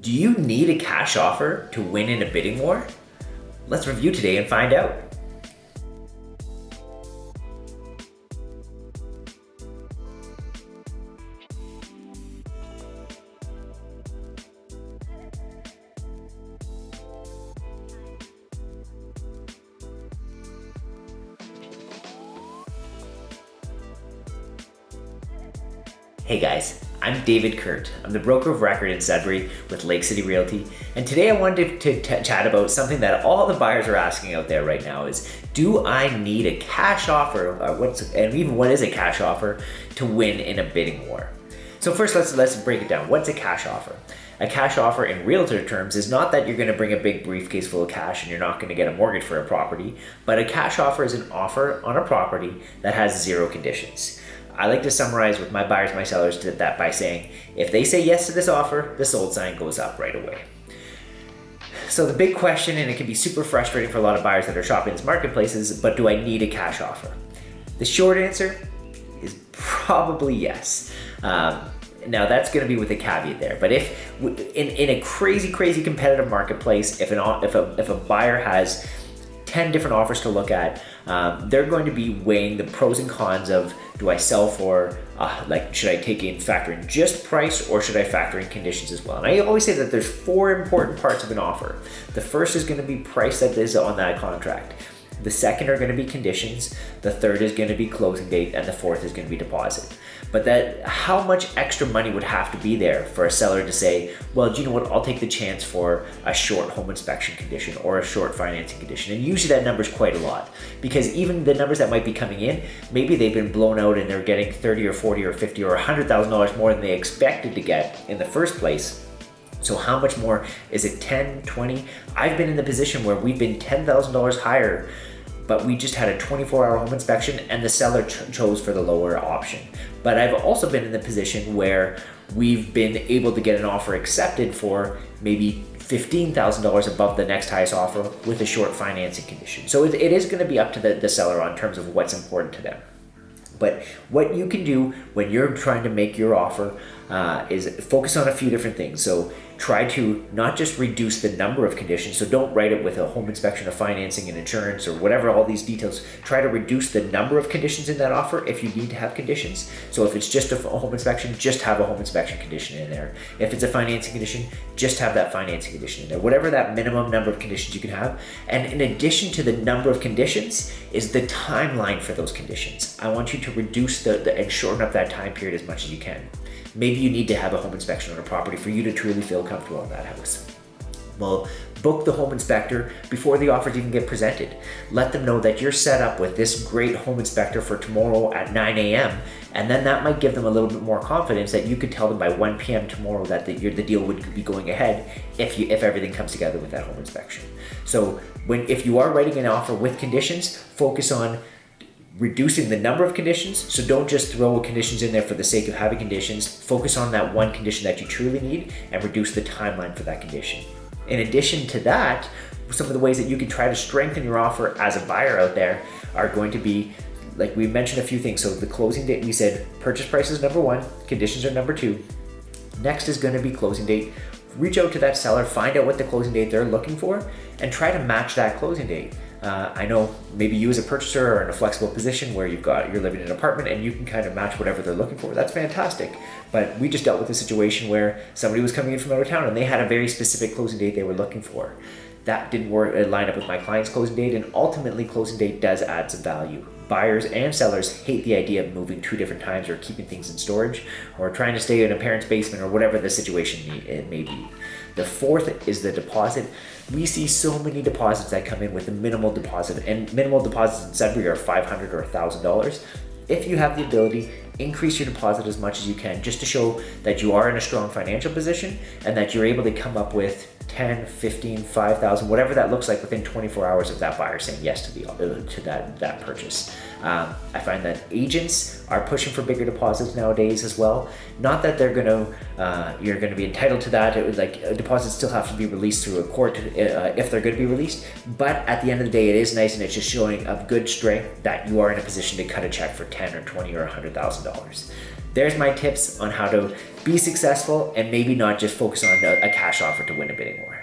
Do you need a cash offer to win in a bidding war? Let's review today and find out. Hey guys, I'm David Kurt. I'm the broker of record in Sudbury with Lake City Realty, and today I wanted to chat about something that all the buyers are asking out there right now is, do I need a cash offer, and even what is a cash offer to win in a bidding war? So first, let's break it down. What's a cash offer? A cash offer in realtor terms is not that you're going to bring a big briefcase full of cash and you're not going to get a mortgage for a property, but a cash offer is an offer on a property that has zero conditions. I like to summarize with my buyers, my sellers, that by saying, if they say yes to this offer, the sold sign goes up right away. So the big question, and it can be super frustrating for a lot of buyers that are shopping in these marketplaces, but do I need a cash offer? The short answer is probably yes. Now that's going to be with a caveat there, but if in a crazy competitive marketplace, if a buyer has 10 different offers to look at, they're going to be weighing the pros and cons of, do I sell for, should I factor in just price, or should I factor in conditions as well? And I always say that there's 4 important parts of an offer. The first is going to be price that is on that contract. The second are going to be conditions. The third is going to be closing date, and the fourth is going to be deposit. But how much extra money would have to be there for a seller to say, well, do you know what, I'll take the chance for a short home inspection condition or a short financing condition? And usually that number is quite a lot, because even the numbers that might be coming in, maybe they've been blown out and they're getting $30 or $40 or $50 or $100,000 more than they expected to get in the first place. So how much more? Is it 10, 20? I've been in the position where we've been $10,000 higher, but we just had a 24-hour home inspection and the seller chose for the lower option. But I've also been in the position where we've been able to get an offer accepted for maybe $15,000 above the next highest offer with a short financing condition. So it is going to be up to the seller on terms of what's important to them. But what you can do when you're trying to make your offer is focus on a few different things. So try to not just reduce the number of conditions. So don't write it with a home inspection, of financing and insurance or whatever, all these details. Try to reduce the number of conditions in that offer if you need to have conditions. So if it's just a home inspection, just have a home inspection condition in there. If it's a financing condition, just have that financing condition in there. Whatever that minimum number of conditions you can have. And in addition to the number of conditions is the timeline for those conditions. I want you to reduce and shorten up that time period as much as you can. Maybe you need to have a home inspection on a property for you to truly feel comfortable in that house. Well, book the home inspector before the offers even get presented. Let them know that you're set up with this great home inspector for tomorrow at 9 a.m. And then that might give them a little bit more confidence that you could tell them by 1 p.m. tomorrow that the deal would be going ahead if everything comes together with that home inspection. So if you are writing an offer with conditions, focus on reducing the number of conditions. So don't just throw conditions in there for the sake of having conditions. Focus on that one condition that you truly need and reduce the timeline for that condition. In addition to that, some of the ways that you can try to strengthen your offer as a buyer out there are going to be, like we mentioned a few things. So the closing date, we said purchase price is number 1, conditions are number 2. Next is going to be closing date. Reach out to that seller, find out what the closing date they're looking for, and try to match that closing date. I know maybe you as a purchaser are in a flexible position where you're living in an apartment and you can kind of match whatever they're looking for. That's fantastic. But we just dealt with a situation where somebody was coming in from out of town and they had a very specific closing date they were looking for. That didn't line up with my client's closing date, and ultimately closing date does add some value. Buyers and sellers hate the idea of moving 2 different times or keeping things in storage or trying to stay in a parent's basement or whatever the situation it may be. The fourth is the deposit. We see so many deposits that come in with a minimal deposit, and minimal deposits in Sudbury are $500 or $1,000. If you have the ability, increase your deposit as much as you can, just to show that you are in a strong financial position and that you're able to come up with 10, 15, 5,000, whatever that looks like within 24 hours of that buyer saying yes to that purchase. I find that agents are pushing for bigger deposits nowadays as well. Not that you're going to be entitled to that. Deposits still have to be released through a court if they're going to be released. But at the end of the day, it is nice, and it's just showing of good strength that you are in a position to cut a check for $10 or $20 or $100,000. there's my tips on how to be successful and maybe not just focus on a cash offer to win a bidding war.